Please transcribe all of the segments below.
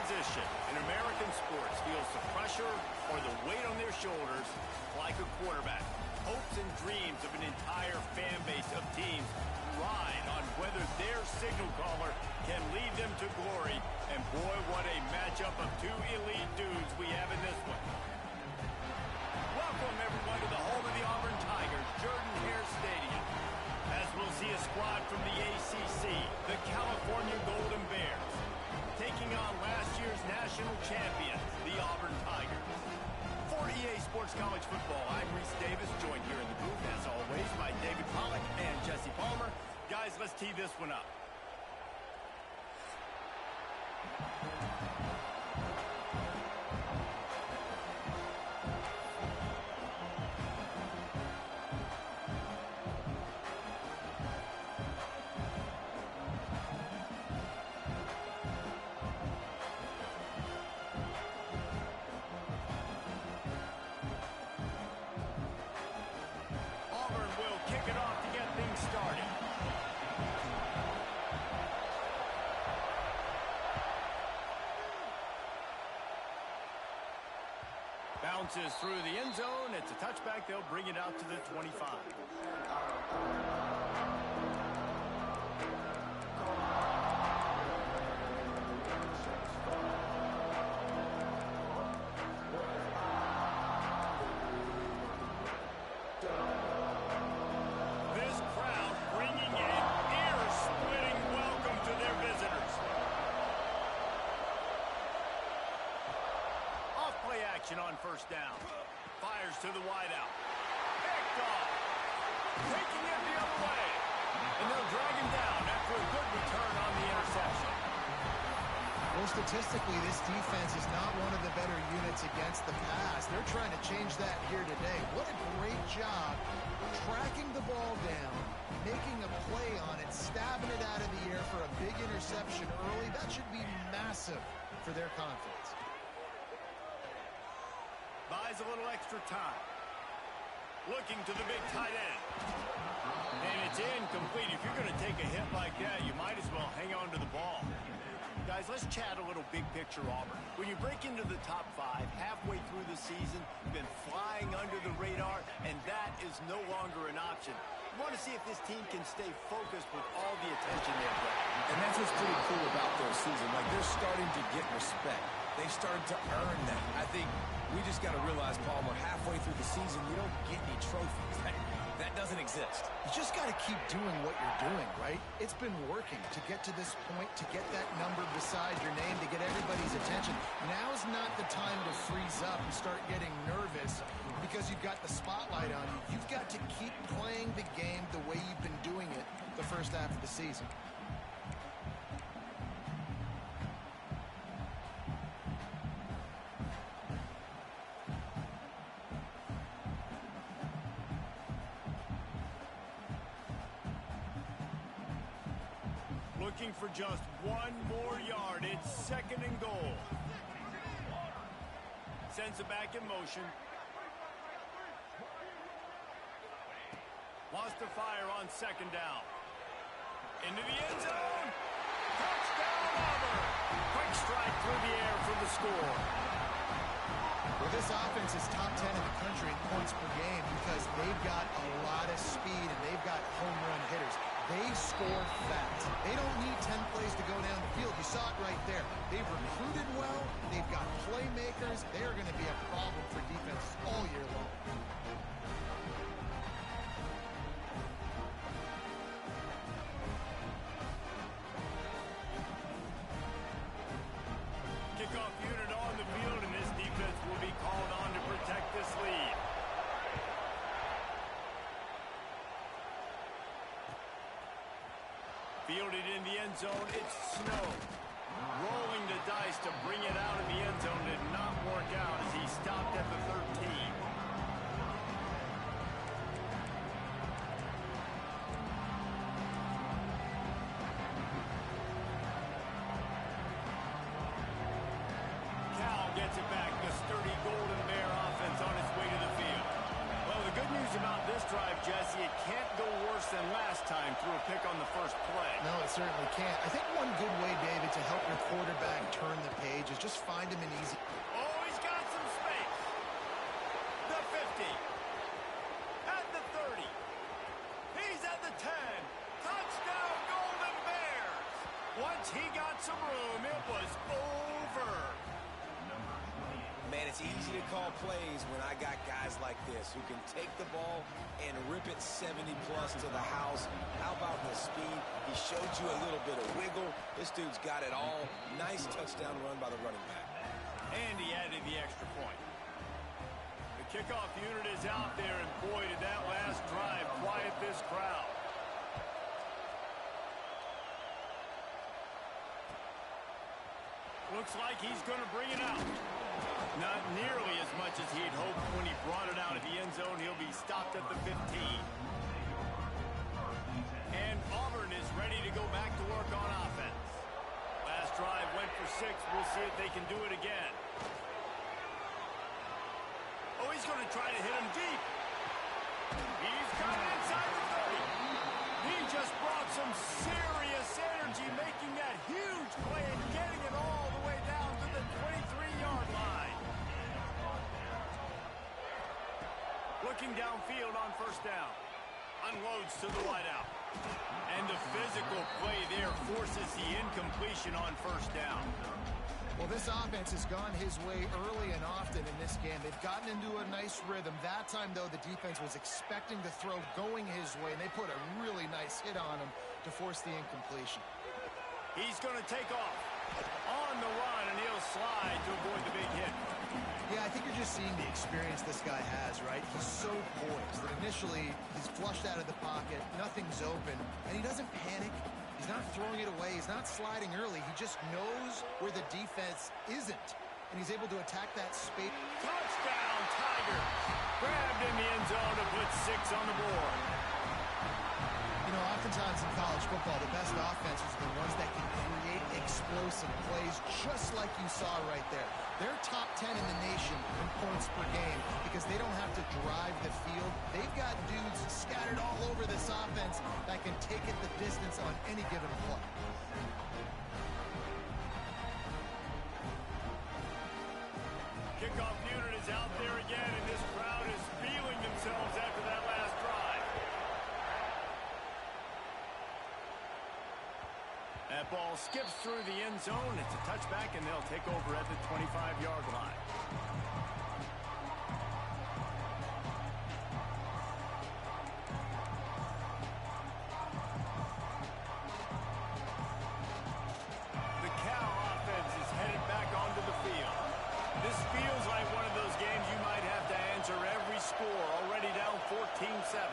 position in American sports feels the pressure or the weight on their shoulders like a quarterback. Hopes and dreams of an entire fan base of teams ride on whether their signal caller can lead them to glory. And boy, what a matchup of two elite dudes we have in this one. Welcome, everyone, to the home of the Auburn Tigers, Jordan-Hare Stadium. As we'll see a squad from the ACC, the California Golden Bears, taking on last year's national champions, the Auburn Tigers. For EA Sports College Football, I'm Reese Davis, joined here in the booth, as always, by David Pollack and Jesse Palmer. Guys, let's tee this one up. Bounces through the end zone. It's a touchback. They'll bring it out to the 25. This crowd bringing an ear-splitting welcome to their visitors. Off-play action on first down. Fires to the wideout. Picked off. Taking it the other way. And they'll drag him down after a good return on the interception. Well, statistically, this defense is not one of the better units against the pass. They're trying to change that here today. What a great job tracking the ball down, making a play on it, stabbing it out of the air for a big interception early. That should be massive for their confidence. Buys a little extra time. Looking to the big tight end. And it's incomplete. If you're going to take a hit like that, you might as well hang on to the ball. Guys, let's chat a little big picture Auburn. When you break into the top 5 halfway through the season, you've been flying under the radar, and that is no longer an option. You want to see if this team can stay focused with all the attention they've got. And that's what's pretty cool about their season. Like, they're starting to get respect. They started to earn that. I think we just got to realize, Palmer, halfway through the season, you don't get any trophies. That doesn't exist. You just got to keep doing what you're doing, right? It's been working to get to this point, to get that number beside your name, to get everybody's attention. Now's not the time to freeze up and start getting nervous because you've got the spotlight on you. You've got to keep playing the game the way you've been doing it the first half of the season. Looking for just one more yard. It's second and goal. Sends it back in motion. Wants to fire on second down. Into the end zone. Touchdown, Auburn. Quick strike through the air for the score. Well, this offense is top 10 in the country in points per game because they've got a lot of speed and they've got home run hitters. They score fast. They don't need 10 plays to go down the field. You saw it right there. They've recruited well. They've got playmakers. They're going to be a problem for defense all year long. Kickoff unit on the field, and this defense will be called on to protect this lead. Fielded in the end zone, it's Snow. Rolling the dice to bring it out of the end zone did not work out as he stopped at the 13. Cal gets it back. The sturdy Golden Bear offense on its way to the field. Well, the good news about this drive, Jesse, it can't go worse than last time through a pick on the first play. No, it certainly can't. I think one good way, David, to help your quarterback turn the page is just call plays when I got guys like this who can take the ball and rip it 70-plus to the house. How about the speed? He showed you a little bit of wiggle. This dude's got it all. Nice touchdown run by the running back. And he added the extra point. The kickoff unit is out there, and boy, did that last drive quiet this crowd. Looks like he's going to bring it out. Not nearly as much as he'd hoped when he brought it out of the end zone. He'll be stopped at the 15. And Auburn is ready to go back to work on offense. Last drive went for 6. We'll see if they can do it again. Oh, he's going to try to hit him deep. He's got it inside the 30. He just brought some serious energy, making that huge play and getting it all the way down to the 23-yard line. Looking downfield on first down. Unloads to the wideout. And the physical play there forces the incompletion on first down. Well, this offense has gone his way early and often in this game. They've gotten into a nice rhythm. That time, though, the defense was expecting the throw going his way, and they put a really nice hit on him to force the incompletion. He's going to take off on the run, and he'll slide to avoid the big hit. Yeah, I think you're just seeing the experience this guy has, right? He's so poised that initially he's flushed out of the pocket, nothing's open, and he doesn't panic. He's not throwing it away. He's not sliding early. He just knows where the defense isn't, and he's able to attack that space. Touchdown, Tigers! Grabbed in the end zone to put 6 on the board. You know, oftentimes in college football, the best offenses are the ones that can create explosive plays, just like you saw right there. They're top 10 in the nation in points per game because they don't have to drive the field. They've got dudes scattered all over this offense that can take it the distance on any given play. Kickoff unit is out there again, and this crowd is feeling themselves after that last drive. That ball skips through the end zone. It's a touchback, and they'll take over at the 25-yard line. The Cal offense is headed back onto the field. This feels like one of those games you might have to answer every score. Already down 14-7.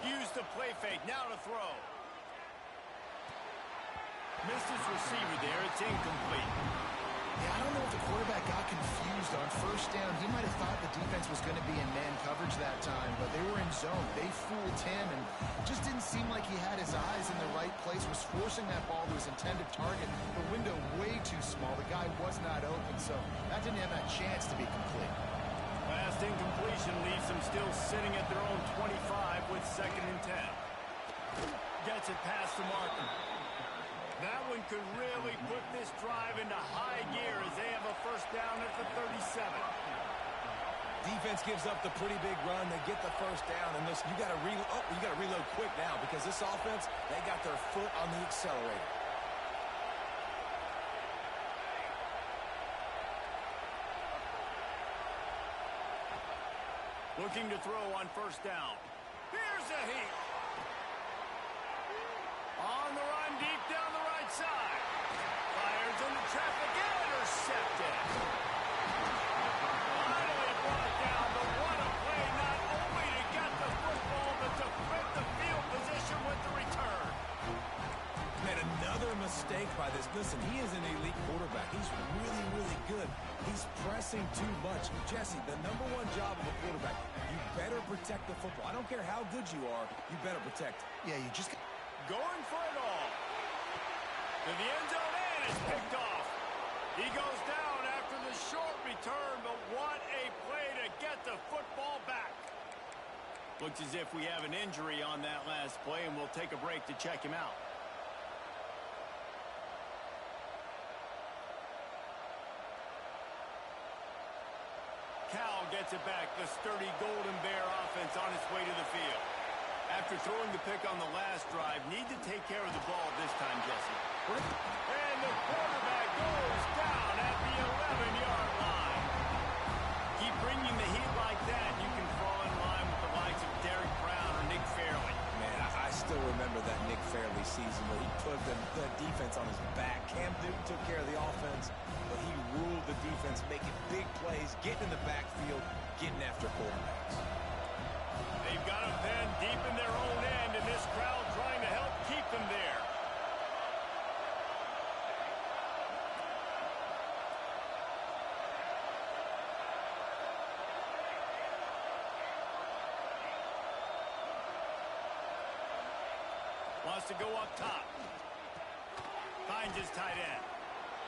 Use the play fake. Now to throw. Missed his receiver there. It's incomplete. Yeah, I don't know if the quarterback got confused on first down. He might have thought the defense was going to be in man coverage that time, but they were in zone. They fooled him, and it just didn't seem like he had his eyes in the right place, was forcing that ball to his intended target. The window way too small. The guy was not open, so that didn't have that chance to be complete. Last incompletion leaves them still sitting at their own 25 with 2nd and 10. Gets it past the marker. That one could really put this drive into high gear as they have a first down at the 37. Defense gives up the pretty big run. They get the first down, and listen, you got to reload quick now because this offense, they got their foot on the accelerator. Looking to throw on first down. Here's a heat. On the run, deep down the right side. Fires into traffic, intercepted. Finally brought down, but what a play, not only to get the football, but to flip the field position with the return. Man, another mistake by this. Listen, he is an elite quarterback. He's really, really good. He's pressing too much. Jesse, the #1 job of a quarterback, you better protect the football. I don't care how good you are, you better protect it. Yeah, you just... Going for it all. To the end zone, and is picked off. He goes down after the short return, but what a play to get the football back. Looks as if we have an injury on that last play, and we'll take a break to check him out. Cal gets it back. The sturdy Golden Bear offense on its way to the field. After throwing the pick on the last drive, need to take care of the ball this time, Jesse. And the quarterback goes down at the 11-yard line. defense on his back. Cam Newton took care of the offense, but he ruled the defense, making big plays, getting in the backfield, getting after quarterbacks. They've got them then deep in their own end, and this crowd trying to help keep them there. Wants to go up top. Finds his tight end.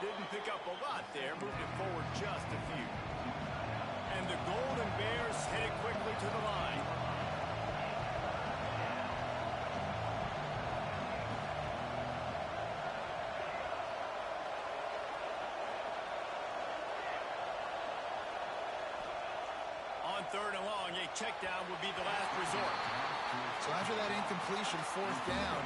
Didn't pick up a lot there, moved it forward just a few. And the Golden Bears headed quickly to the line. On 3rd and long, a check down would be the last resort. So after that incompletion, 4th down,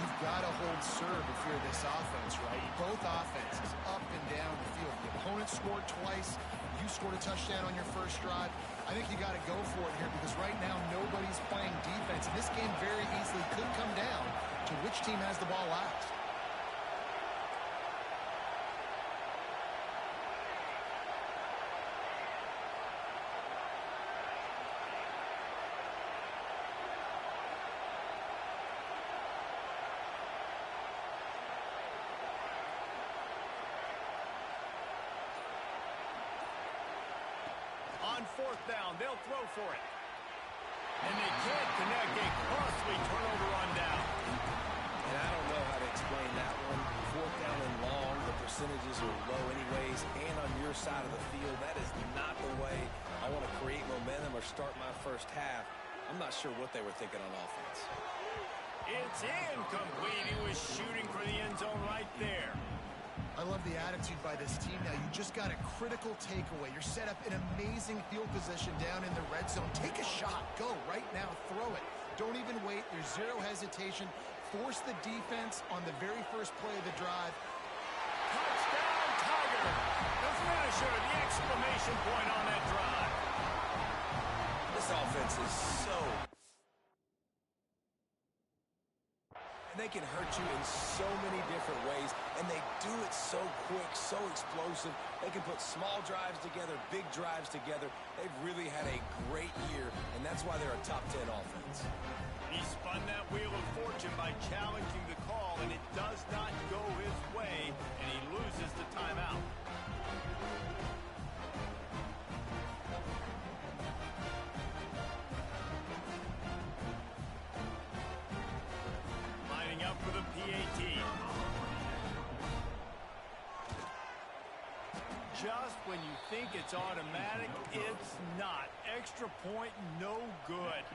you've got to hold serve if you're this offense, right? Both offenses up and down the field. The opponent scored twice. You scored a touchdown on your first drive. I think you got to go for it here because right now nobody's playing defense. And this game very easily could come down to which team has the ball last. On 4th down, they'll throw for it. And they can't connect. A costly turnover on down. And I don't know how to explain that one. 4th down and long, the percentages are low anyways. And on your side of the field, that is not the way I want to create momentum or start my first half. I'm not sure what they were thinking on offense. It's incomplete. He was shooting for the end zone right there. I love the attitude by this team now. You just got a critical takeaway. You're set up in amazing field position down in the red zone. Take a shot. Go right now. Throw it. Don't even wait. There's zero hesitation. Force the defense on the very first play of the drive. Touchdown, Tiger. The finisher, the exclamation point on that drive. This offense is so... And they can hurt you in so many different ways, and they do it so quick, so explosive. They can put small drives together, big drives together. They've really had a great year, and that's why they're a top 10 offense. He spun that wheel of fortune by challenging the call, and it does not go his way, and he loses the timeout. Up for the PAT. Just when you think it's automatic, it's not. Extra point, no good.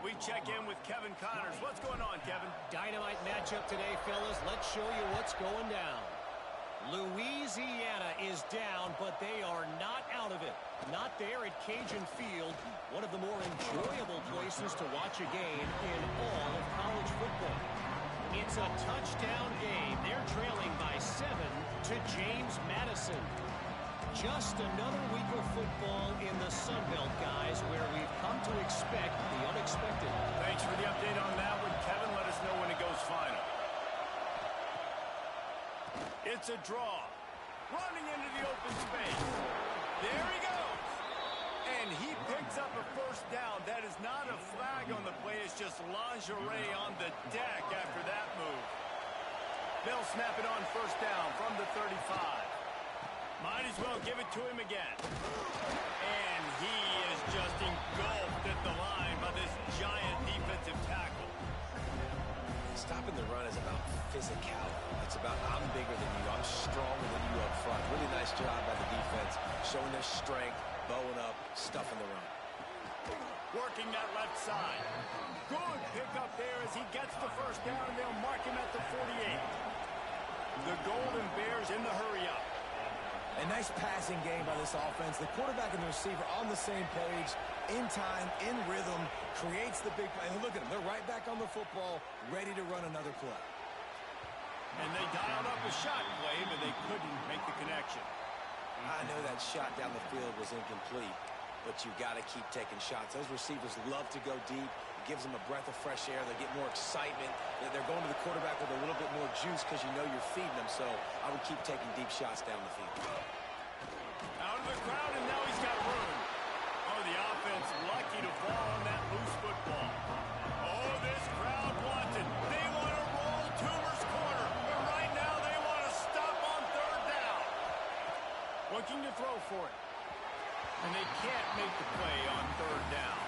We check in with Kevin Connors. What's going on, Kevin? Dynamite matchup today, fellas. Let's show you what's going down. Louisiana is down, but they are not out of it. Not there at Cajun Field, one of the more enjoyable places to watch a game in all of college football. It's a touchdown game. They're trailing by 7 to James Madison. Just another week of football in the Sun Belt, guys, where we've come to expect the unexpected. Thanks for the update on that one, Kevin. Let us know when it goes final. It's a draw. Running into the open space. There he goes. And he picks up a first down. That is not a flag on the play. It's just lingerie on the deck after that move. They'll snap it on first down from the 35. Might as well give it to him again. And he is just engulfed at the line by this giant defensive tackle. Stopping the run is about physicality. It's about I'm bigger than you. I'm stronger than you up front. Really nice job by the defense, showing their strength, bowing up, stuffing the run. Working that left side. Good pickup there as he gets the first down, and they'll mark him at the 48. The Golden Bears in the hurry-up. A nice passing game by this offense. The quarterback and the receiver on the same page, in time, in rhythm, creates the big play. And look at them. They're right back on the football, ready to run another play. And they dialed up a shot play, but they couldn't make the connection. I know that shot down the field was incomplete, but you got to keep taking shots. Those receivers love to go deep. You gives them a breath of fresh air. They get more excitement. They're going to the quarterback with a little bit more juice because you know you're feeding them. So I would keep taking deep shots down the field. Out of the crowd, and now he's got room. Oh, the offense lucky to fall on that loose football. Oh, this crowd wants it. They want to roll Toomer's corner. But right now they want to stop on third down. Looking to throw for it. And they can't make the play on third down.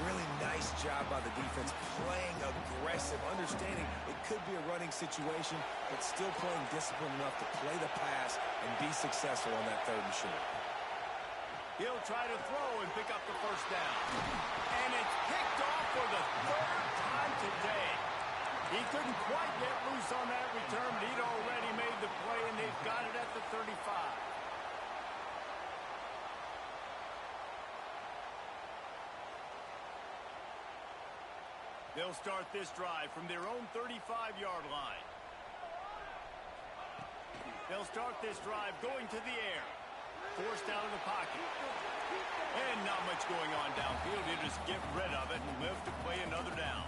Really nice job by the defense, playing aggressive, understanding it could be a running situation, but still playing disciplined enough to play the pass and be successful on that third and short. He'll try to throw and pick up the first down. And it's picked off for the third time today. He couldn't quite get loose on that return, but he'd already made the play, and they've got it at the 35. They'll start this drive from their own 35-yard line. They'll start this drive going to the air. Forced out of the pocket. And not much going on downfield. He'll just get rid of it and live to play another down.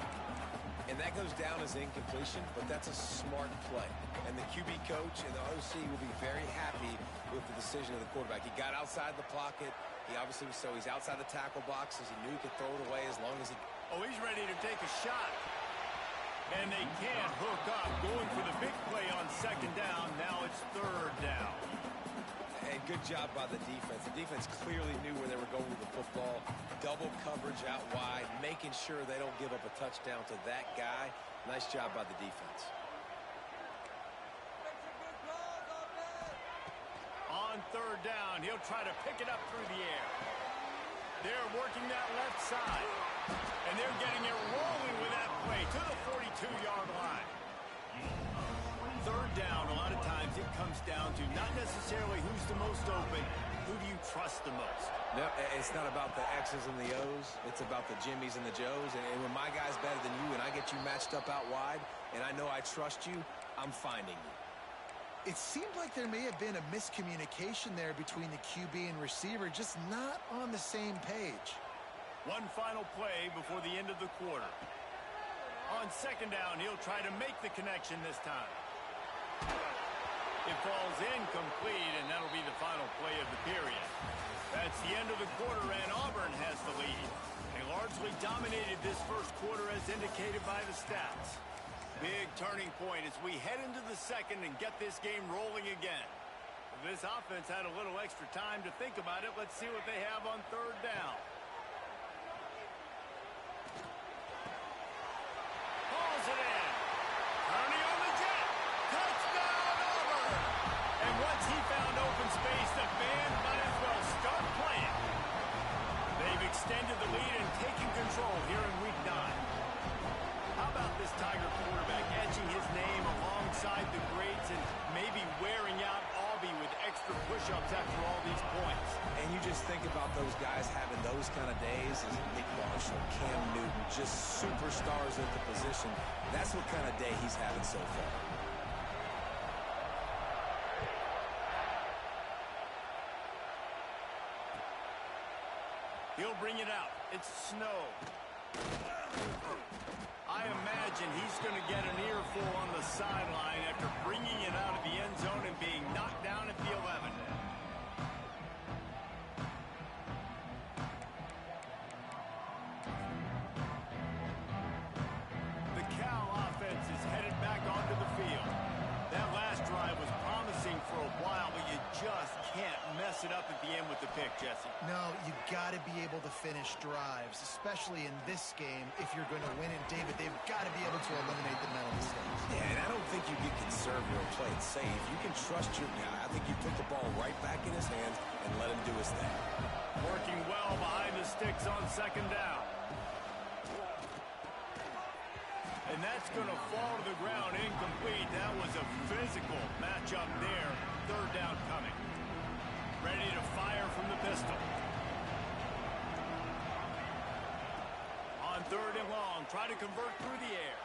And that goes down as incompletion, but that's a smart play. And the QB coach and the OC will be very happy with the decision of the quarterback. He got outside the pocket. He obviously was he's outside the tackle boxes. He knew he could throw it away as long as he... Oh, he's ready to take a shot. And they can't hook up. Going for the big play on second down. Now it's third down. And good job by the defense. The defense clearly knew where they were going with the football. Double coverage out wide, making sure they don't give up a touchdown to that guy. Nice job by the defense. On third down, he'll try to pick it up through the air. They're working that left side. And they're getting it rolling with that play to the 42-yard line. Third down, a lot of times it comes down to not necessarily who's the most open, who do you trust the most? No, it's not about the X's and the O's. It's about the Jimmys and the Joes. And when my guy's better than you and I get you matched up out wide and I know I trust you, I'm finding you. It seemed like there may have been a miscommunication there between the QB and receiver, just not on the same page. One final play before the end of the quarter. On second down, he'll try to make the connection this time. It falls incomplete, and that'll be the final play of the period. That's the end of the quarter, and Auburn has the lead. They largely dominated this first quarter as indicated by the stats. Big turning point as we head into the second and get this game rolling again. If this offense had a little extra time to think about it, let's see what they have on third down. Hauls it in. Kearney on the jet. Touchdown, Auburn! And once he found open space, the band might as well start playing. They've extended the lead and taken control here in week 9. How about this Tiger quarterback etching his name alongside the greats and maybe wearing out Aubie with extra push-ups after all these points? And you just think about those guys having those kind of days as Nick Marshall, Cam Newton, just superstars at the position. That's what kind of day he's having so far. He'll bring it out. It's snow. I imagine he's going to get an earful on the sideline after bringing it out of the end zone and being knocked down at the 11. The Cal offense is headed back onto the field. That last drive was promising for a while, but you just can't mess it up at the end with the pick, Jesse. No, you got to be able to finish drives, especially in this game. If you're going to win it, David, they've got to be able to eliminate the mental mistakes. Yeah, and I don't think you get conservative or play it safe. You can trust your guy. I think you put the ball right back in his hands and let him do his thing. Working well behind the sticks on second down. And that's going to fall to the ground incomplete. That was a physical matchup there. Third down coming. Ready to fire from the pistol. On third and long, try to convert through the air.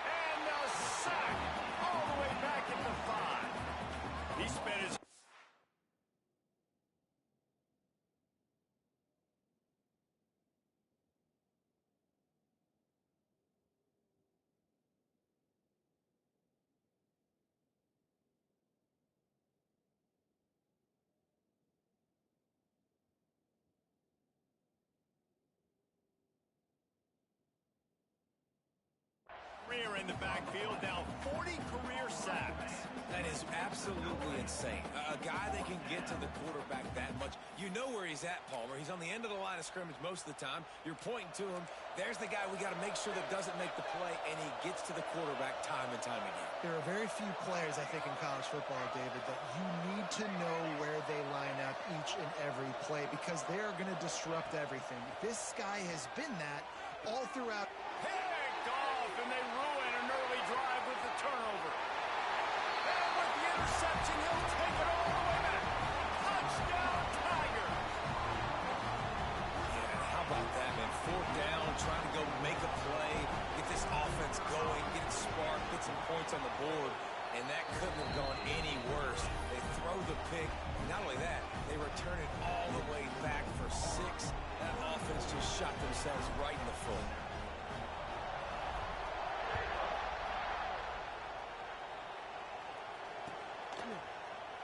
And a sack all the way back at the 5. He spent his in the backfield, now 40 career sacks. That is absolutely insane. A guy that can get to the quarterback that much. You know where he's at, Palmer. He's on the end of the line of scrimmage most of the time. You're pointing to him. There's the guy we got to make sure that doesn't make the play, and he gets to the quarterback time and time again. There are very few players, I think, in college football, David, that you need to know where they line up each and every play because they are going to disrupt everything. This guy has been that all throughout. Picked off, and they ruin an early drive with the turnover. And with the interception, he'll take it all the way back. Touchdown, Tiger. Yeah, how about that, man? Fourth down, trying to go make a play, get this offense going, get it sparked, get some points on the board, and that couldn't have gone any worse. They throw the pick. Not only that, they return it all the way back for 6. That offense just shot themselves right in the foot.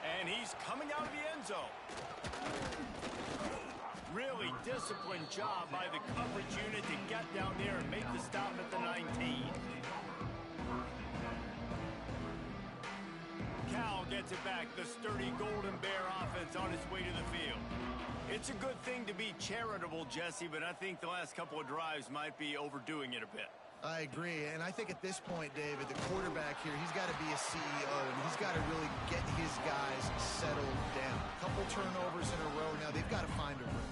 And he's coming out of the end zone. Really disciplined job by the coverage unit to get down there and make the stop at the 19. Cal gets it back. The sturdy Golden Bear offense on its way to the field. It's a good thing to be charitable, Jesse, but I think the last couple of drives might be overdoing it a bit. I agree, and I think at this point, David, the quarterback here, he's got to be a CEO, and he's got to really get his guys settled down. A couple turnovers in a row now. They've got to find a room.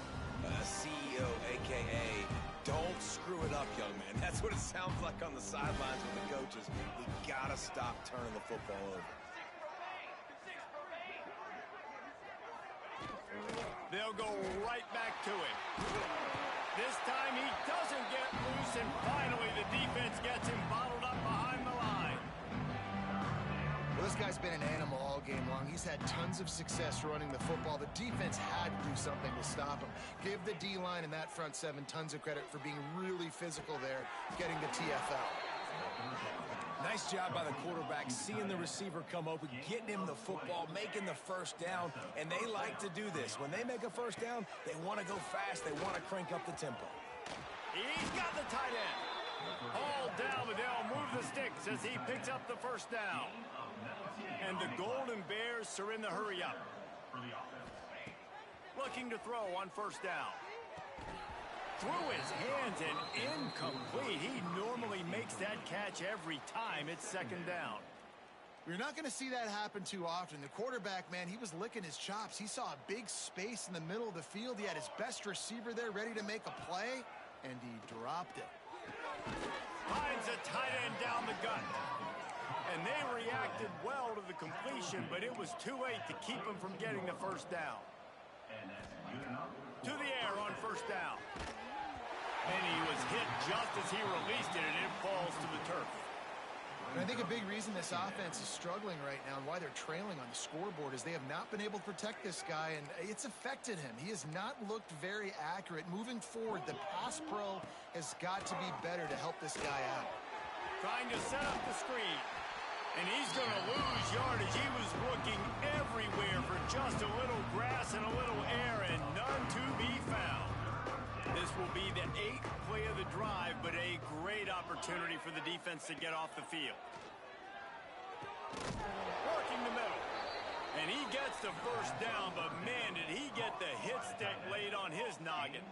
CEO, a.k.a. don't screw it up, young man. That's what it sounds like on the sidelines with the coaches. We got to stop turning the football over. They'll go right back to it. This time he doesn't get loose, and finally the defense gets him bottled up behind the line. Well, this guy's been an animal all game long. He's had tons of success running the football. The defense had to do something to stop him. Give the D-line and that front seven tons of credit for being really physical there, getting the TFL. Nice job by the quarterback, seeing the receiver come open, getting him the football, making the first down, and they like to do this. When they make a first down, they want to go fast, they want to crank up the tempo. He's got the tight end. Hauled down, but they'll move the sticks as he picks up the first down. And the Golden Bears are in the hurry up. Looking to throw on first down. Through his hands and incomplete. He normally makes that catch every time it's second down. You're not going to see that happen too often. The quarterback, man, he was licking his chops. He saw a big space in the middle of the field. He had his best receiver there ready to make a play, and he dropped it. Finds a tight end down the gut. And they reacted well to the completion, but it was too late to keep him from getting the first down. To the air on first down. And he was hit just as he released it, and it falls to the turf. And I think a big reason this offense is struggling right now and why they're trailing on the scoreboard is they have not been able to protect this guy, and it's affected him. He has not looked very accurate. Moving forward, the pass pro has got to be better to help this guy out. Trying to set up the screen. And he's going to lose yardage. He was looking everywhere for just a little grass and a little air, and none to be found. This will be the 8th play of the drive, but a great opportunity for the defense to get off the field. Working the middle. And he gets the first down, but man, did he get the hit stick laid on his noggin.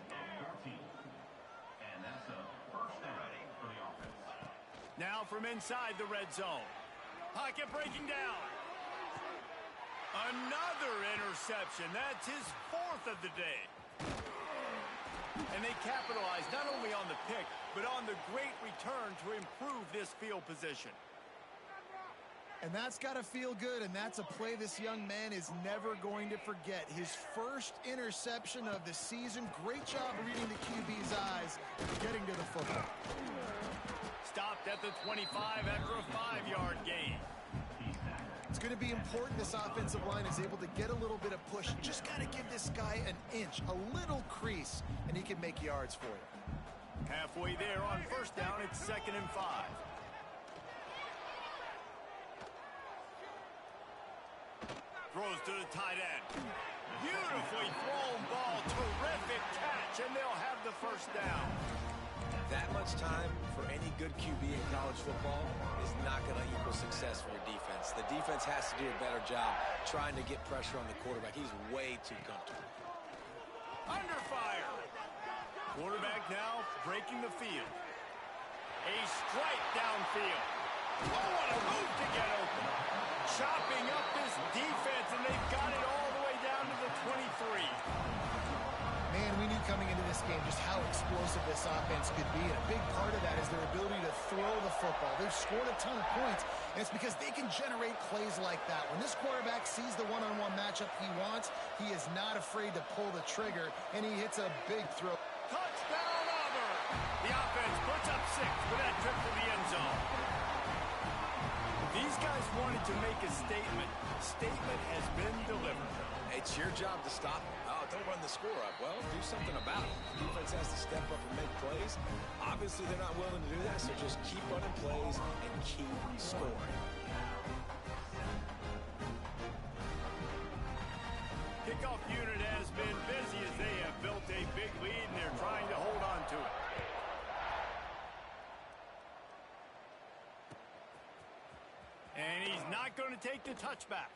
Now from inside the red zone. Pocket breaking down. Another interception. That's his 4th of the day. And they capitalize not only on the pick, but on the great return to improve this field position. And that's got to feel good, and that's a play this young man is never going to forget. His first interception of the season. Great job reading the QB's eyes and getting to the football. Stopped at the 25 after a 5-yard gain. It's going to be important this offensive line is able to get a little bit of push. Just got to give this guy an inch, a little crease, and he can make yards for you. Halfway there on first down, it's 2nd and 5. Throws to the tight end. Beautifully thrown ball, terrific catch, and they'll have the first down. That much time for any good QB in college football is not going to equal success for your defense. The defense has to do a better job trying to get pressure on the quarterback. He's way too comfortable. Under fire. Quarterback now breaking the field. A strike downfield. Oh, what a move to get open. Chopping up this defense, and they've got it all the way down to the 23. Man, we knew coming into this game just how explosive this offense could be, and a big part of that is their ability to throw the football. They've scored a ton of points, and it's because they can generate plays like that. When this quarterback sees the one-on-one matchup he wants, he is not afraid to pull the trigger, and he hits a big throw. Touchdown, Auburn! The offense puts up 6 with that trip to the end zone. These guys wanted to make a statement. Statement has been delivered. It's your job to stop. Oh, don't run the score up. Well, do something about it. The defense has to step up and make plays. Obviously, they're not willing to do that, so just keep running plays and keep scoring. Kickoff unit has been busy as they have built a big lead, and they're trying to hold on to it. And he's not going to take the touchback.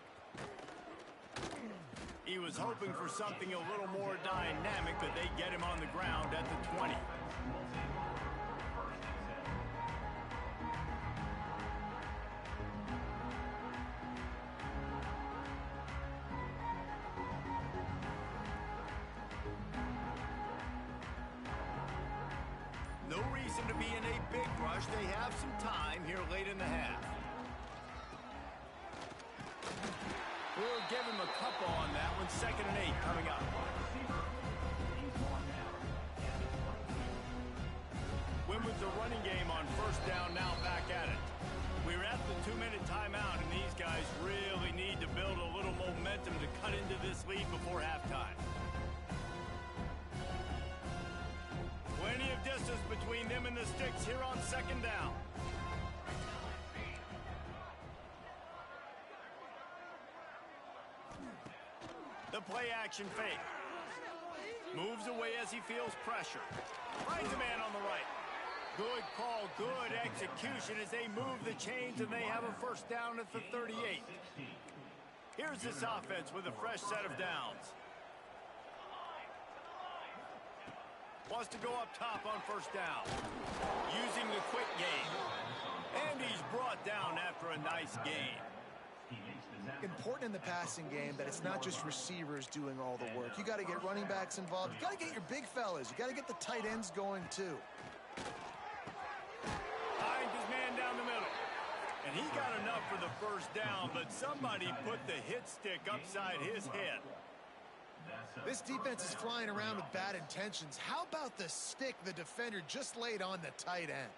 He was hoping for something a little more dynamic, but they get him on the ground at the 20. No reason to be in a big rush. They have some time here late in the half. We'll give him a couple on that one. 2nd and 8 coming up. Win with the running game on 1st down, now back at it. We're at the 2-minute timeout, and these guys really need to build a little momentum to cut into this lead before halftime. Plenty of distance between them and the sticks here on 2nd down. The play-action fake. Moves away as he feels pressure. Finds a man on the right. Good call, good execution as they move the chains, and they have a 1st down at the 38. Here's this offense with a fresh set of downs. Wants to go up top on 1st down. Using the quick game. And he's brought down after a nice gain. Important in the passing game that it's not just receivers doing all the work. You got to get running backs involved. You got to get your big fellas. You got to get the tight ends going too. Finds his man down the middle. And he got enough for the 1st down, but somebody put the hit stick upside his head. This defense is flying around with bad intentions. How about the stick the defender just laid on the tight end?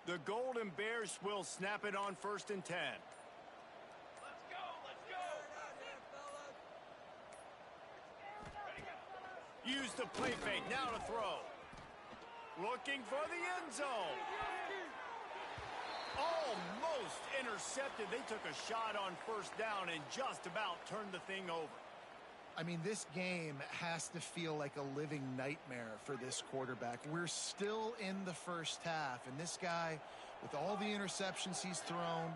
The Golden Bears will snap it on 1st and 10. Let's go, let's go. Use the play fake, now to throw. Looking for the end zone. Almost intercepted. They took a shot on 1st down and just about turned the thing over. I mean, this game has to feel like a living nightmare for this quarterback. We're still in the 1st half, and this guy, with all the interceptions he's thrown,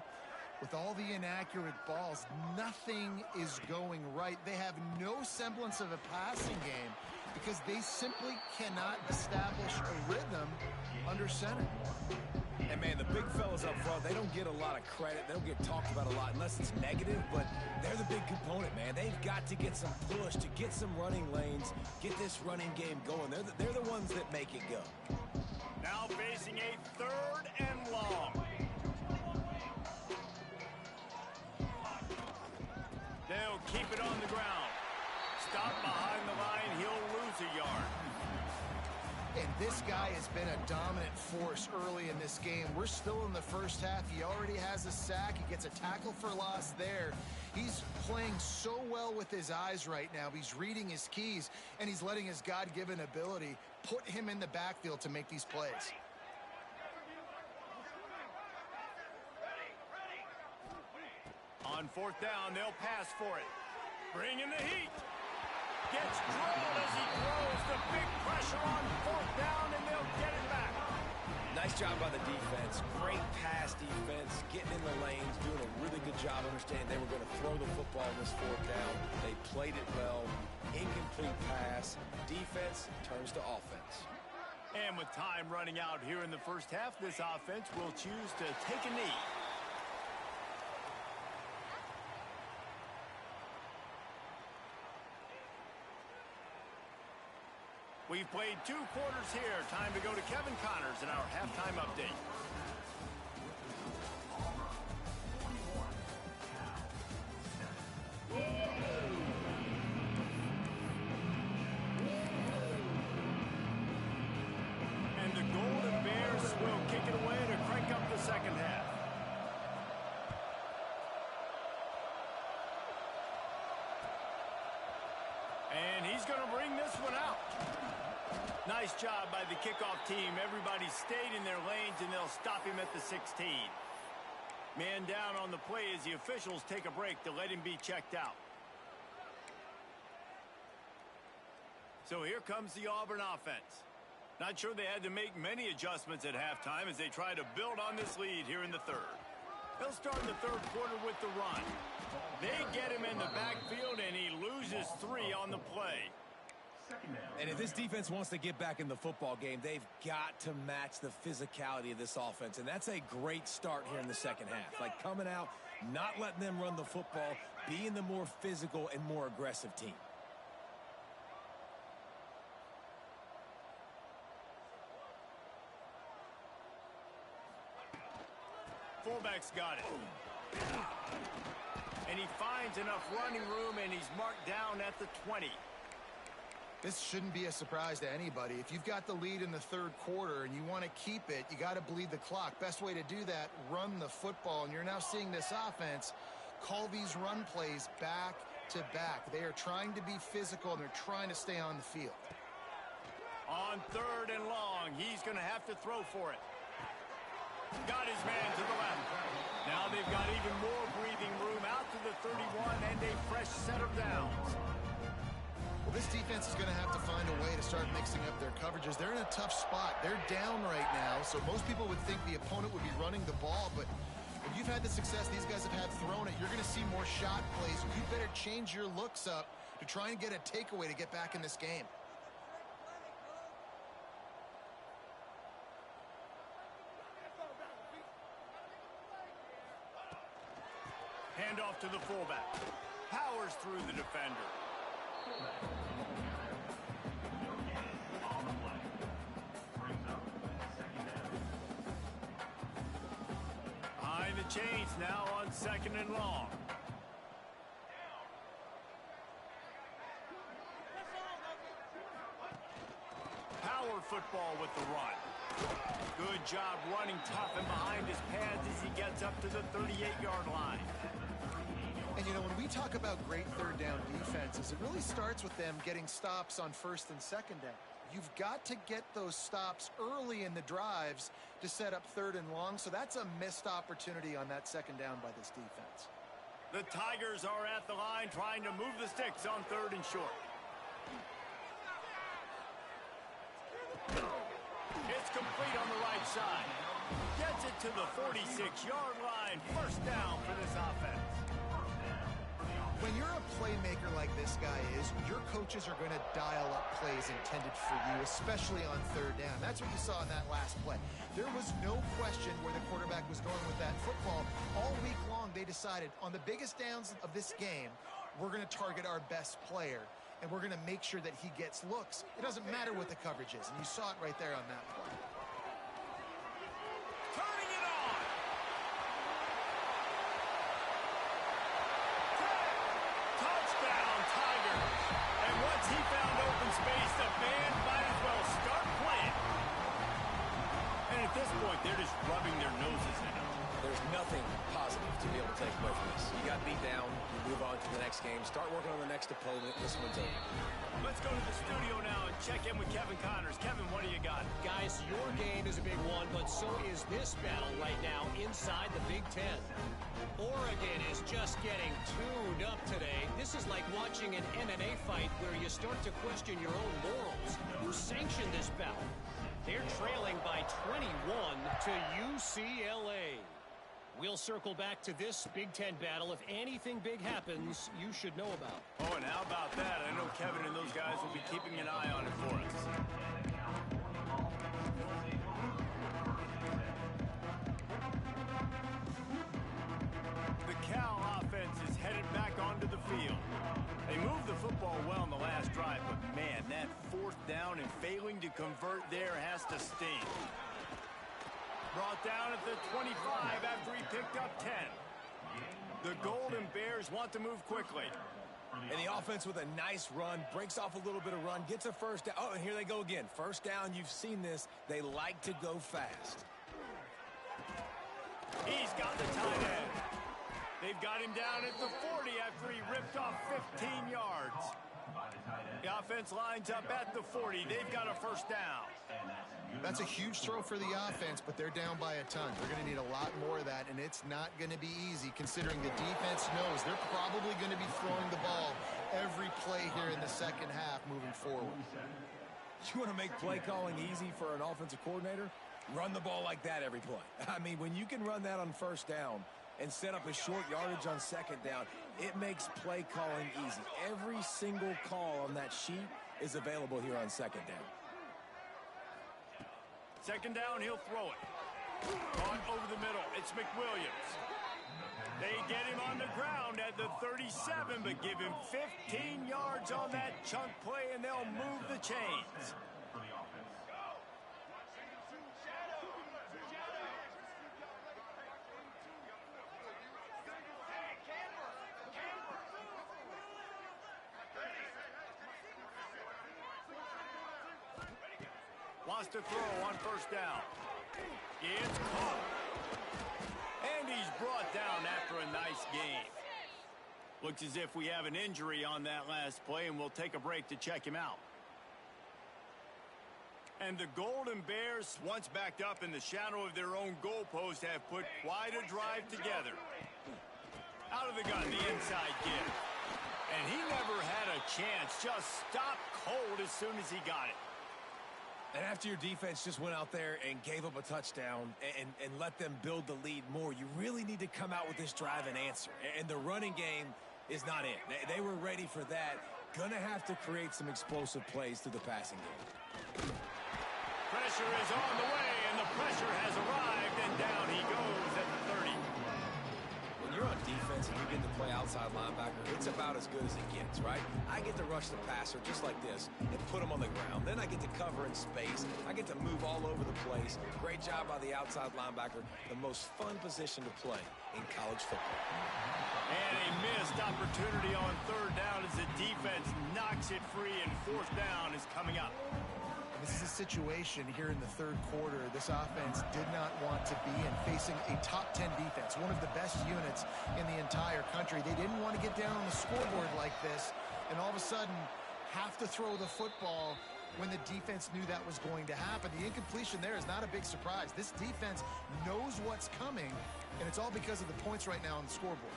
with all the inaccurate balls, nothing is going right. They have no semblance of a passing game because they simply cannot establish a rhythm under center. And, man, the big fellas up front, they don't get a lot of credit. They don't get talked about a lot unless it's negative, but they're the big component, man. They've got to get some push, to get some running lanes, get this running game going. They're the ones that make it go. Now facing a 3rd and long. They'll keep it on the ground. Stop behind the line. He'll lose a yard. And this guy has been a dominant force early in this game. We're still in the first half. He already has a sack. He gets a tackle for loss there. He's playing so well with his eyes right now. He's reading his keys, and he's letting his God-given ability put him in the backfield to make these plays. On fourth down, they'll pass for it. Bring in the heat. Gets drilled as he throws. The big pressure on fourth down, and they'll get it back. Nice job by the defense. Great pass defense, getting in the lanes, doing a really good job understanding they were going to throw the football on this fourth down. They played it well. Incomplete pass. Defense turns to offense. And with time running out here in the first half, this offense will choose to take a knee. We've played 2 quarters here. Time to go to Kevin Connors in our halftime update. And the Golden Bears will kick it away to crank up the second half. And he's going to bring this one out. Nice job by the kickoff team. Everybody stayed in their lanes, and they'll stop him at the 16. Man down on the play as the officials take a break to let him be checked out. So here comes the Auburn offense. Not sure they had to make many adjustments at halftime as they try to build on this lead here in the third. They'll start in the third quarter with the run. They get him in the backfield, and he loses 3 on the play. And if this defense wants to get back in the football game, they've got to match the physicality of this offense. And that's a great start here in the second half. Like coming out, not letting them run the football, being the more physical and more aggressive team. Fullback's got it. And he finds enough running room, and he's marked down at the 20. This shouldn't be a surprise to anybody. If you've got the lead in the third quarter and you want to keep it, you got to bleed the clock. Best way to do that, run the football. And you're now seeing this offense call these run plays back to back. They are trying to be physical, and they're trying to stay on the field. On third and long, he's going to have to throw for it. Got his man to the left. Now they've got even more breathing room out to the 31 and a fresh set of downs. Well, this defense is going to have to find a way to start mixing up their coverages. They're in a tough spot. They're down right now, so most people would think the opponent would be running the ball, but if you've had the success these guys have had throwing it, you're going to see more shot plays. You better change your looks up to try and get a takeaway to get back in this game. Handoff to the fullback. Powers through the defender. Behind the chains now on second and long. Power football with the run. Good job running tough and behind his pads as he gets up to the 38-yard line. And, you know, when we talk about great third down defenses, it really starts with them getting stops on first and second down. You've got to get those stops early in the drives to set up third and long, so that's a missed opportunity on that second down by this defense. The Tigers are at the line trying to move the sticks on third and short. It's complete on the right side. Gets it to the 46-yard line. First down for this offense. When you're a playmaker like this guy is, your coaches are going to dial up plays intended for you, especially on third down. That's what you saw in that last play. There was no question where the quarterback was going with that football. All week long, they decided on the biggest downs of this game, we're going to target our best player, and we're going to make sure that he gets looks. It doesn't matter what the coverage is, and you saw it right there on that play. Turning it on. Touchdown, Tigers. And once he found open space, the band might as well start playing. at this point, they're just rubbing their noses in it. There's nothing positive to be able to take away from this. You got beat down, you move on to the next game, start working on the next opponent. This one's over. Let's go to the studio now and check in with Kevin Connors. Kevin, what do you got? Guys, your game is a big one, but so is this battle right now inside the Big Ten. Oregon is just getting tuned up today. This is like watching an MMA fight where you start to question your own morals. Who sanctioned this bout? They're trailing by 21 to UCLA. We'll circle back to this Big Ten battle. If anything big happens, you should know about. Oh, and how about that? I know Kevin and those guys will be keeping an eye on it for us. The Cal offense is headed back onto the field. They moved the football well in the last drive, but man, that fourth down and failing to convert there has to sting. Brought down at the 25 after he picked up 10. The Golden Bears want to move quickly. And the offense with a nice run, breaks off a little bit of run, gets a first down. Oh, and here they go again. First down, you've seen this. They like to go fast. He's got the tight end. They've got him down at the 40 after he ripped off 15 yards. The offense lines up at the 40. They've got a first down. That's a huge throw for the offense, but they're down by a ton. They're going to need a lot more of that, and it's not going to be easy considering the defense knows they're probably going to be throwing the ball every play here in the second half moving forward. You want to make play calling easy for an offensive coordinator? Run the ball like that every play. I mean, when you can run that on first down and set up a short yardage on second down, it makes play calling easy. Every single call on that sheet is available here on second down. Second down, he'll throw it. Caught over the middle. It's McWilliams. They get him on the ground at the 37, but give him 15 yards on that chunk play, and they'll move the chains. Wants to throw on first down. It's caught. And he's brought down after a nice game. Looks as if we have an injury on that last play, and we'll take a break to check him out. And the Golden Bears, once backed up in the shadow of their own goalpost, have put quite a drive together. Out of the gun, the inside give. And he never had a chance. Just stopped cold as soon as he got it. And after your defense just went out there and gave up a touchdown and let them build the lead more, you really need to come out with this drive and answer. And the running game is not it. They were ready for that. Gonna have to create some explosive plays through the passing game. Pressure is on the way, and the pressure has arrived, and down he goes at the 30. When you're on defense and you get to play outside linebacker, it's about as good as it gets, right? I get to rush the passer just like this and put him on the ground. Then I get to cover in space. I get to move all over the place. Great job by the outside linebacker. The most fun position to play in college football. And a missed opportunity on third down as the defense knocks it free, and fourth down is coming up. This is a situation here in the third quarter this offense did not want to be in, facing a top 10 defense, one of the best units in the entire country. They didn't want to get down on the scoreboard like this and all of a sudden have to throw the football when the defense knew that was going to happen. The incompletion there is not a big surprise. This defense knows what's coming, and it's all because of the points right now on the scoreboard.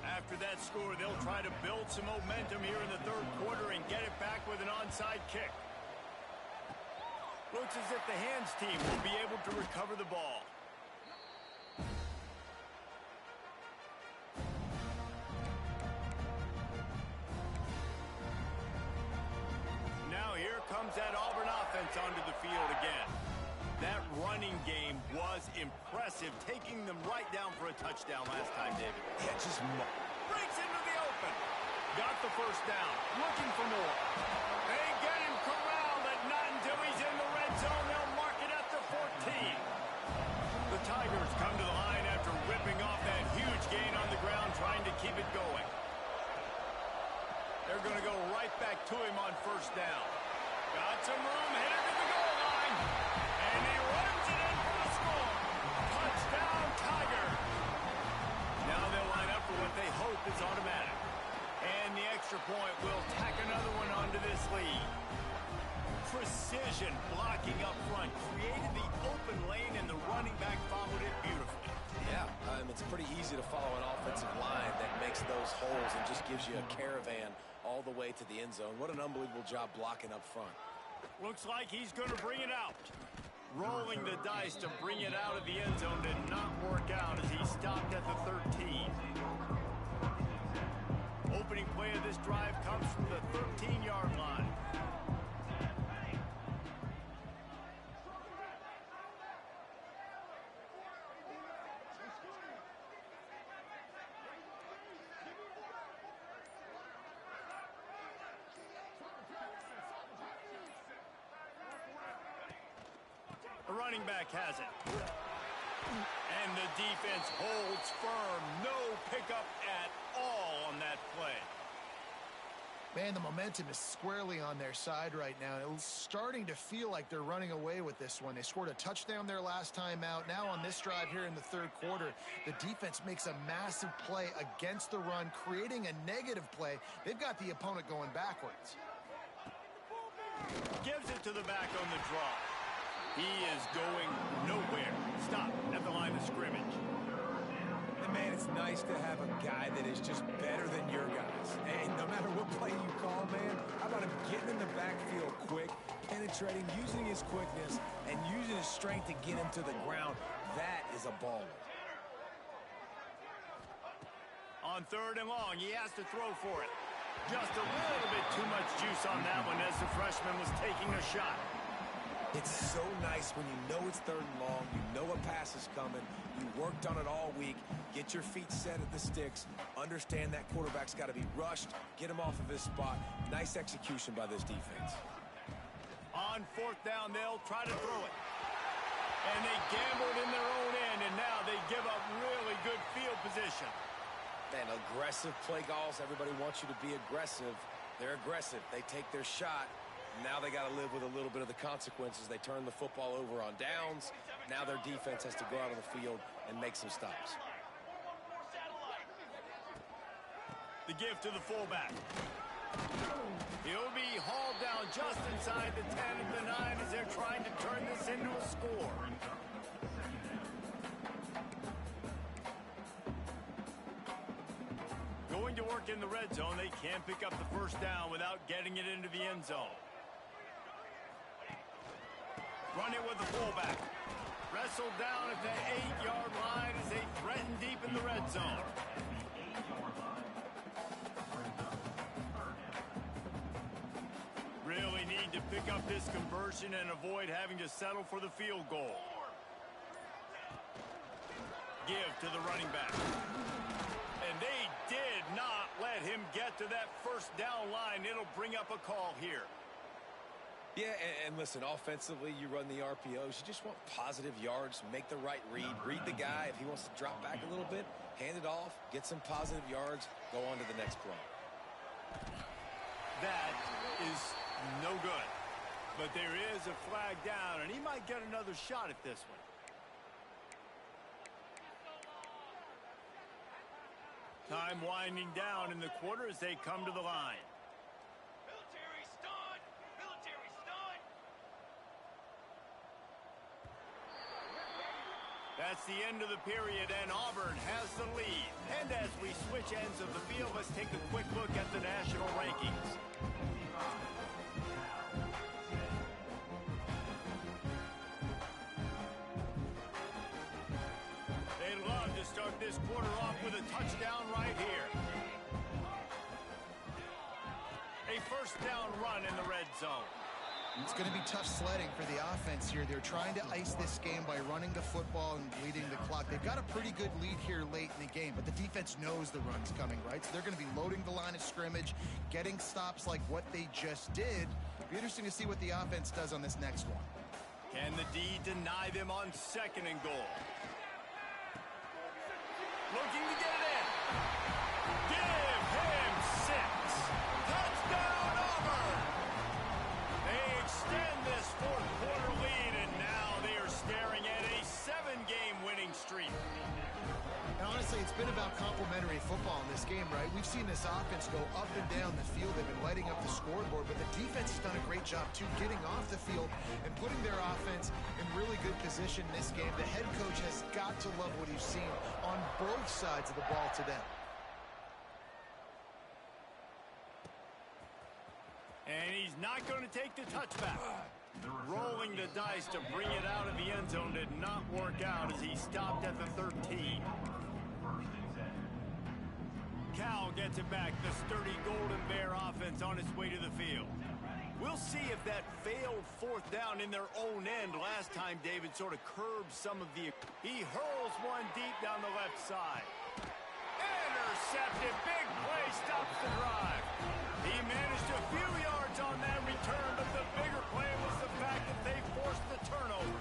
After that score, they'll try to build some momentum here in the third quarter and get it back with an onside kick. Looks as if the hands team will be able to recover the ball. Now here comes that Auburn offense onto the field again. That running game was impressive, taking them right down for a touchdown last time, David. Yeah, just breaks into the open. Got the first down. Looking for more. They get him corralled, and not until he's in the red zone. They'll mark it at the 14. The Tigers come to the line after ripping off that huge gain on the ground, trying to keep it going. They're going to go right back to him on first down. Got some room, headed to the goal line. And he runs goes and just gives you a caravan all the way to the end zone. What an unbelievable job blocking up front. Looks like he's going to bring it out. Rolling the dice to bring it out of the end zone did not work out as he stopped at the 13. Opening play of this drive comes from the 13-yard line. The running back has it. And the defense holds firm. No pickup at all on that play. Man, the momentum is squarely on their side right now. It's starting to feel like they're running away with this one. They scored a touchdown their last time out. Now on this drive here in the third quarter, the defense makes a massive play against the run, creating a negative play. They've got the opponent going backwards. Gives it to the back on the draw. He is going nowhere. Stop at the line of scrimmage. And man, it's nice to have a guy that is just better than your guys. And no matter what play you call, man, how about him getting in the backfield quick, penetrating, using his quickness, and using his strength to get him to the ground. That is a baller. On third and long, he has to throw for it. Just a little bit too much juice on that one as the freshman was taking a shot. It's so nice when you know it's third and long, you know a pass is coming, you worked on it all week, get your feet set at the sticks, understand that quarterback's got to be rushed, get him off of his spot. Nice execution by this defense. On fourth down, they'll try to throw it. And they gambled in their own end, and now they give up really good field position. Man, aggressive play calls. Everybody wants you to be aggressive. They're aggressive. They take their shot. Now they got to live with a little bit of the consequences. They turn the football over on downs. Now their defense has to go out on the field and make some stops. The give to the fullback. He'll be hauled down just inside the 10 at the 9 as they're trying to turn this into a score. Going to work in the red zone, they can't pick up the first down without getting it into the end zone. Run it with the fullback. Wrestled down at the 8-yard line as they threaten deep in the red zone. Really need to pick up this conversion and avoid having to settle for the field goal. Give to the running back. And they did not let him get to that first down line. It'll bring up a call here. Yeah, and listen, offensively, you run the RPOs. You just want positive yards, make the right read. Read the guy. If he wants to drop back a little bit, hand it off, get some positive yards, go on to the next play. That is no good. But there is a flag down, and he might get another shot at this one. Time winding down in the quarter as they come to the line. That's the end of the period, and Auburn has the lead. And as we switch ends of the field, let's take a quick look at the national rankings. They'd love to start this quarter off with a touchdown right here. A first down run in the red zone. It's going to be tough sledding for the offense here. They're trying to ice this game by running the football and bleeding the clock. They've got a pretty good lead here late in the game, but the defense knows the run's coming, right? So they're going to be loading the line of scrimmage, getting stops like what they just did. It'll be interesting to see what the offense does on this next one. Can the D deny them on second and goal? Looking to get it in. Give him 6. Touchdown, Auburn! They extend this fourth quarter lead, and now they are staring at a 7-game winning streak. And honestly, it's been about complementary football in this game, right? We've seen this offense go up and down the field. They've been lighting up the scoreboard, but the defense has done a great job, too, getting off the field and putting their offense in really good position in this game. The head coach has got to love what he's seen on both sides of the ball today. not going to take the touchback. Rolling the dice to bring it out of the end zone did not work out as he stopped at the 13. Cal gets it back. The sturdy Golden Bear offense on its way to the field. We'll see if that failed fourth down in their own end last time David sort of curbed some of the... He hurls one deep down the left side. Intercepted. Big play stops the drive. He managed a few yards on that return, but the bigger play was the fact that they forced the turnover.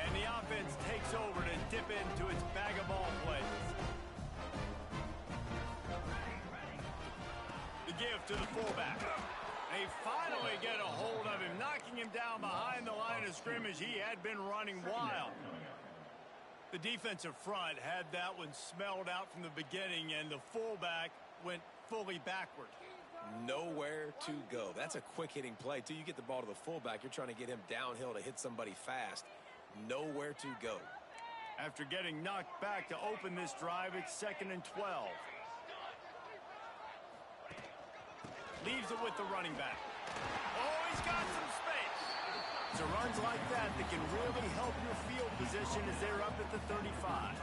And the offense takes over to dip into its bag of ball plays. The give to the fullback. They finally get a hold of him, knocking him down behind the line of scrimmage. He had been running wild. The defensive front had that one smelled out from the beginning, and the fullback went fully backward. Nowhere to go. That's a quick-hitting play. Till you get the ball to the fullback, you're trying to get him downhill to hit somebody fast. Nowhere to go. After getting knocked back to open this drive, it's 2nd and 12. Leaves it with the running back. Oh, he's got some space. So runs like that can really help your field position as they're up at the 35.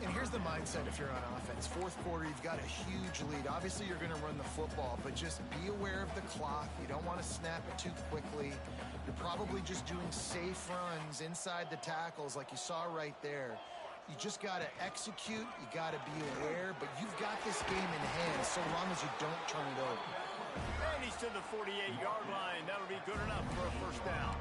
And here's the mindset if you're on offense. Fourth quarter, you've got a huge lead. Obviously, you're going to run the football, but just be aware of the clock. You don't want to snap it too quickly. You're probably just doing safe runs inside the tackles like you saw right there. You just got to execute. You got to be aware, but you've got this game in hand so long as you don't turn it over. And he's to the 48-yard line. That'll be good enough for a first down.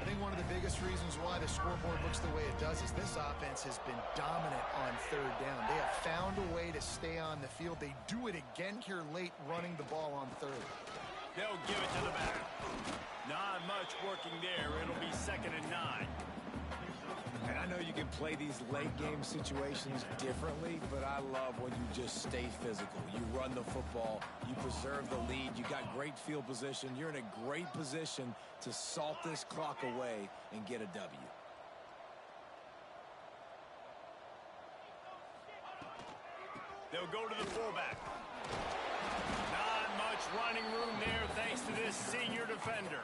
I think one of the biggest reasons why the scoreboard looks the way it does is this offense has been dominant on third down. They have found a way to stay on the field. They do it again here late, running the ball on third. They'll give it to the back. Not much working there. It'll be 2nd and 9. And I know you can play these late-game situations differently, but I love when you just stay physical. You run the football, you preserve the lead, you got great field position. You're in a great position to salt this clock away and get a W. They'll go to the fullback. Not much running room there thanks to this senior defender.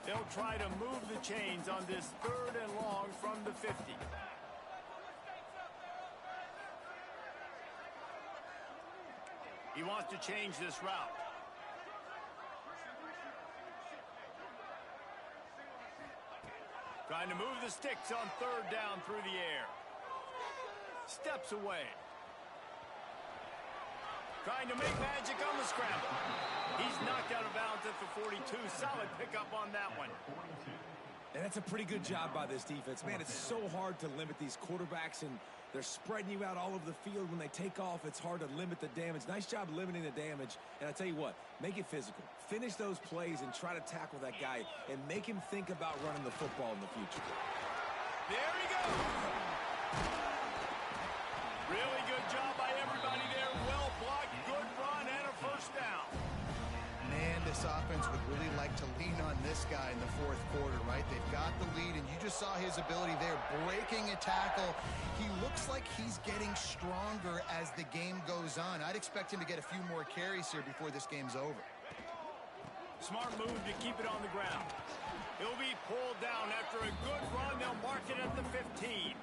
They'll try to move the chains on this 3rd and long from the 50. He wants to change this route. Trying to move the sticks on 3rd down through the air. Steps away. Trying to make magic on the scramble. He's knocked out of bounds at the 42. Solid pickup on that one. And that's a pretty good job by this defense. Man, it's so hard to limit these quarterbacks, and they're spreading you out all over the field. When they take off, it's hard to limit the damage. Nice job limiting the damage. And I tell you what, make it physical. Finish those plays and try to tackle that guy and make him think about running the football in the future. There he goes. Really good job by everybody there. Well blocked, good run, and a first down. Man, this offense would really like to lean on this guy in the fourth quarter, right? They've got the lead, and you just saw his ability there, breaking a tackle. He looks like he's getting stronger as the game goes on. I'd expect him to get a few more carries here before this game's over. Smart move to keep it on the ground. He'll be pulled down after a good run. They'll mark it at the 15.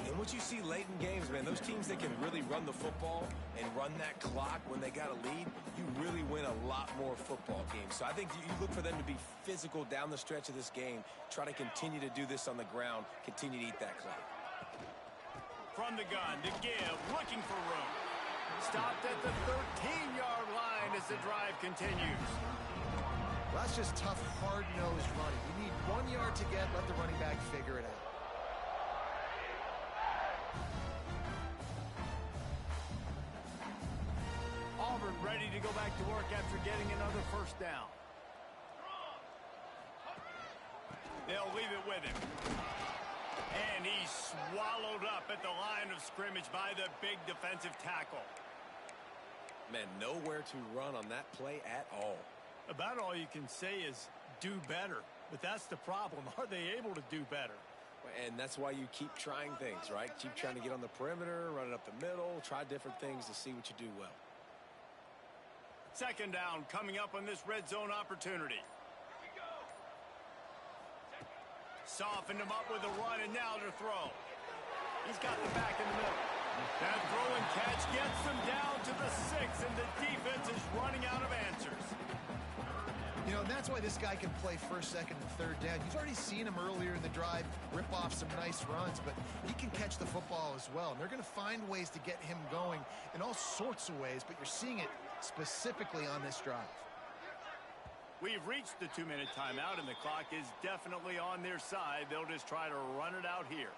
And what you see late in games, man, those teams that can really run the football and run that clock when they got a lead, you really win a lot more football games. So I think you look for them to be physical down the stretch of this game, try to continue to do this on the ground, continue to eat that clock. From the gun to give, looking for room. Stopped at the 13-yard line as the drive continues. Well, that's just tough, hard-nosed running. You need 1 yard to get, let the running back figure it out. Auburn ready to go back to work after getting another first down. They'll leave it with him. And he's swallowed up at the line of scrimmage by the big defensive tackle. Man, nowhere to run on that play at all. About all you can say is do better. But that's the problem. Are they able to do better? And that's why you keep trying things, right? Keep trying to get on the perimeter, run it up the middle, try different things to see what you do well. Second down coming up on this red zone opportunity. Softened him up with a run, and now to throw. He's got the back in the middle. That throw and catch gets them down to the 6, and the defense is running out of answers. You know, and that's why this guy can play first, second, and third down. You've already seen him earlier in the drive rip off some nice runs, but he can catch the football as well. And they're going to find ways to get him going in all sorts of ways, but you're seeing it specifically on this drive. We've reached the 2-minute timeout, and the clock is definitely on their side. They'll just try to run it out here.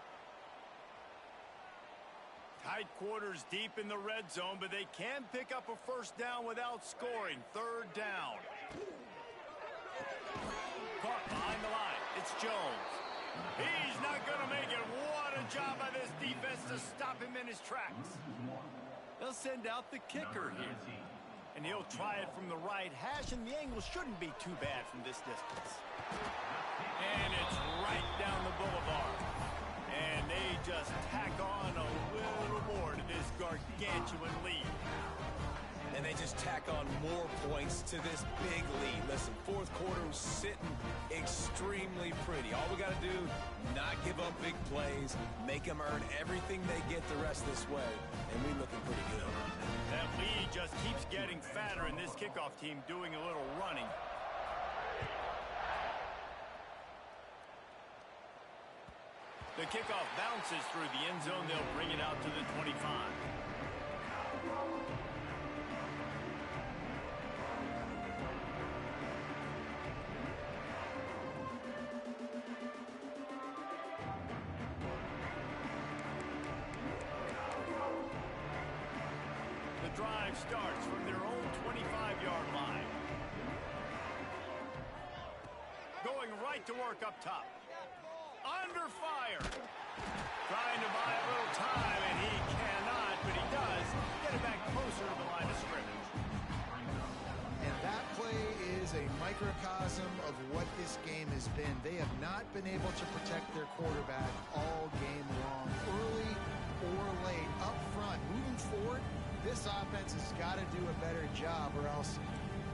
Tight quarters deep in the red zone, but they can pick up a first down without scoring. Third down. Caught behind the line. It's Jones. He's not going to make it. What a job by this defense to stop him in his tracks. They'll send out the kicker here. And he'll try it from the right hash, and the angle shouldn't be too bad from this distance. And it's right down the boulevard. And they just tack on a little more to this gargantuan lead. And they just tack on more points to this big lead. Listen, fourth quarter was sitting extremely pretty. All we got to do, not give up big plays, make them earn everything they get the rest of this way, and we're looking pretty good. That lead just keeps getting fatter, and this kickoff team doing a little running. The kickoff bounces through the end zone. They'll bring it out to the 25. The drive starts from their own 25-yard line. Going right to work up top. Under fire. Trying to buy a little time, and he cannot, but he does get it back closer to the line of scrimmage. And that play is a microcosm of what this game has been. They have not been able to protect their quarterback all game long, early or late, up front. Moving forward, this offense has got to do a better job, or else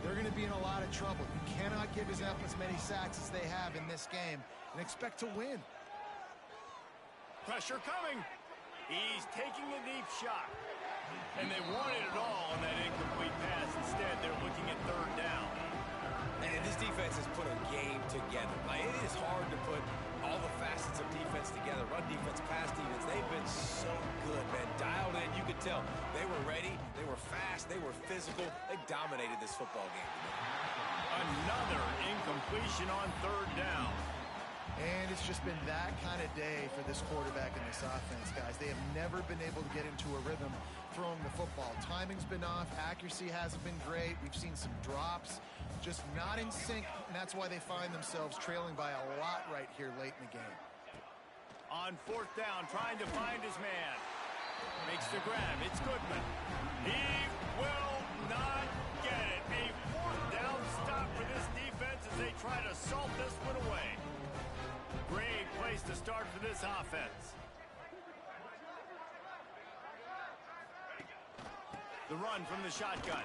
they're going to be in a lot of trouble. You cannot give up as many sacks as they have in this game and expect to win. Pressure coming. He's taking a deep shot. And they wanted it all on that incomplete pass. Instead, they're looking at third down. And this defense has put a game together. Like, it is hard to put all the facets of defense together. Run defense, pass defense. They've been so good, man. Dialed in. You could tell they were ready. They were fast. They were physical. They dominated this football game. Another incompletion on third down. And it's just been that kind of day for this quarterback and this offense, guys. They have never been able to get into a rhythm throwing the football. Timing's been off. Accuracy hasn't been great. We've seen some drops, just not in sync, and that's why they find themselves trailing by a lot right here late in the game. On fourth down, trying to find his man. Makes the grab. It's Goodman. He will not get it. A fourth down stop for this defense as they try to salt this one away. Great place to start for this offense. The run from the shotgun.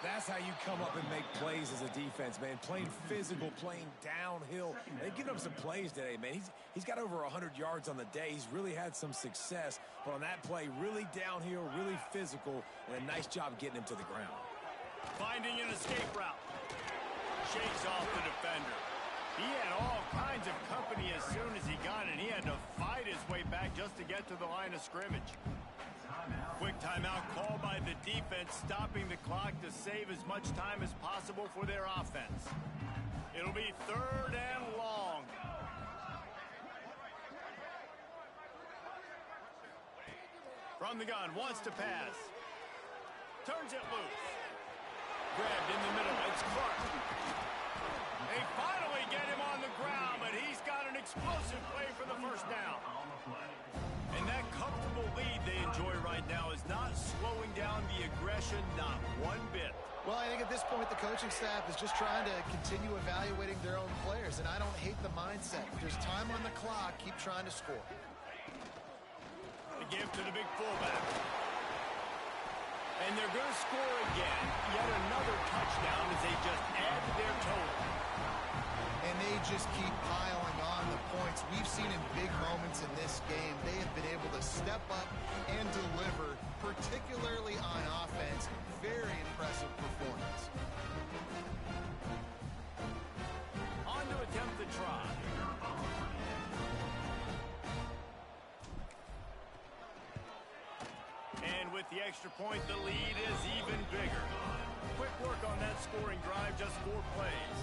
That's how you come up and make plays as a defense, man. Playing physical, playing downhill. They've given up some plays today, man. He's got over 100 yards on the day. He's really had some success. But on that play, really downhill, really physical, and a nice job getting him to the ground. Finding an escape route. Shakes off the defender. He had all kinds of company as soon as he got it. He had to fight his way back just to get to the line of scrimmage. Quick timeout called by the defense, stopping the clock to save as much time as possible for their offense. It'll be third and long. From the gun, wants to pass. Turns it loose. Grabbed in the middle. It's Clark. They finally get him on the ground, but he's got an explosive play for the first down. And that comfortable lead they enjoy right now is not slowing down the aggression, not one bit. Well, I think at this point, the coaching staff is just trying to continue evaluating their own players, and I don't hate the mindset. There's time on the clock. Keep trying to score. The give to the big fullback. And they're going to score again. Yet another touchdown as they just add to their total. And they just keep piling on the points. We've seen in big moments in this game, they have been able to step up and deliver, particularly on offense. Very impressive performance. On to attempt the try. And with the extra point, the lead is even bigger. Quick work on that scoring drive, just 4 plays.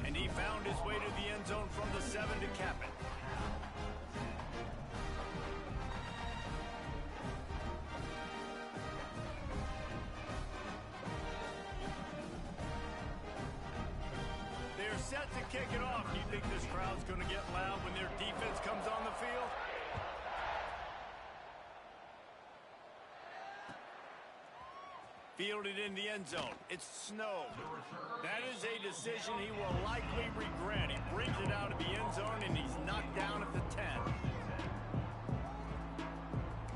And he found his way to the end zone from the 7 to cap it. They're set to kick it off. Do you think this crowd's going to get loud when their defense comes on the field? Fielded in the end zone. It's Snow. That is a decision he will likely regret. He brings it out of the end zone, and he's knocked down at the 10.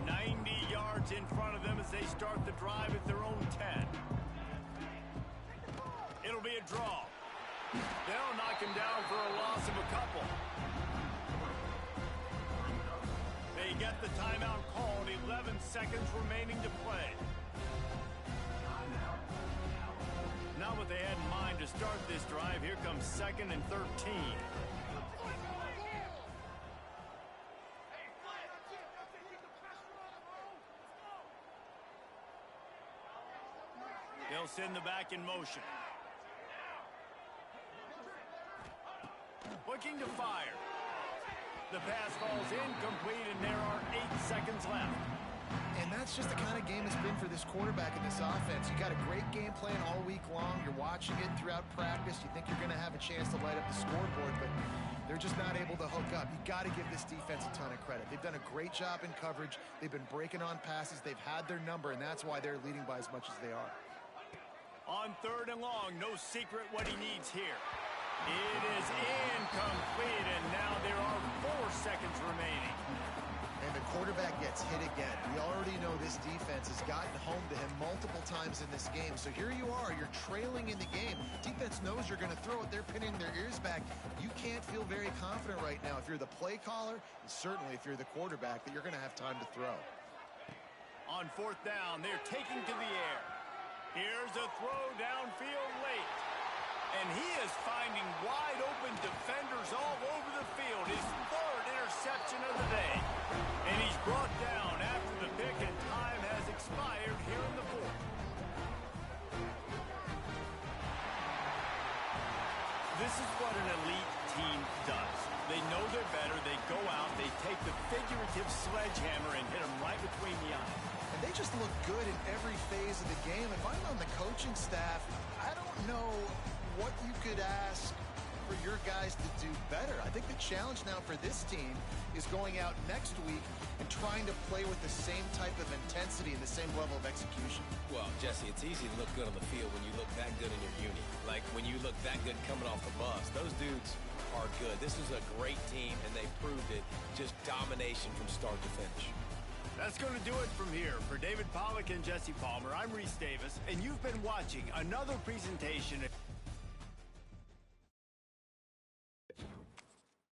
90 yards in front of them as they start the drive at their own 10. It'll be a draw. They'll knock him down for a loss of a couple. They get the timeout called. 11 seconds remaining to play. Not what they had in mind to start this drive. Here comes 2nd and 13. They'll send the back in motion. Looking to fire. The pass falls incomplete, and there are 8 seconds left. And that's just the kind of game it's been for this quarterback in this offense. You got a great game plan all week long. You're watching it throughout practice. You think you're going to have a chance to light up the scoreboard, but they're just not able to hook up. You got to give this defense a ton of credit. They've done a great job in coverage. They've been breaking on passes. They've had their number, and that's why they're leading by as much as they are. On 3rd and long, no secret what he needs here. It is incomplete, and now there are 4 seconds remaining. And the quarterback gets hit again. We already know this defense has gotten home to him multiple times in this game. So here you are, you're trailing in the game. Defense knows you're going to throw it. They're pinning their ears back. You can't feel very confident right now if you're the play caller, and certainly if you're the quarterback, that you're going to have time to throw. On 4th down, they're taking to the air. Here's a throw downfield late. And he is finding wide open defenders all over the field. His 3rd interception of the day. And he's brought down after the pick, and time has expired here in the 4th. This is what an elite team does. They know they're better. They go out. They take the figurative sledgehammer and hit them right between the eyes. And they just look good in every phase of the game. If I'm on the coaching staff, I don't know what you could ask for your guys to do better. I think the challenge now for this team is going out next week and trying to play with the same type of intensity and the same level of execution. Well, Jesse, it's easy to look good on the field when you look that good in your uni. Like when you look that good coming off the bus. Those dudes are good. This is a great team, and they proved it. Just domination from start to finish. That's going to do it from here. For David Pollack and Jesse Palmer, I'm Reese Davis, and you've been watching another presentation.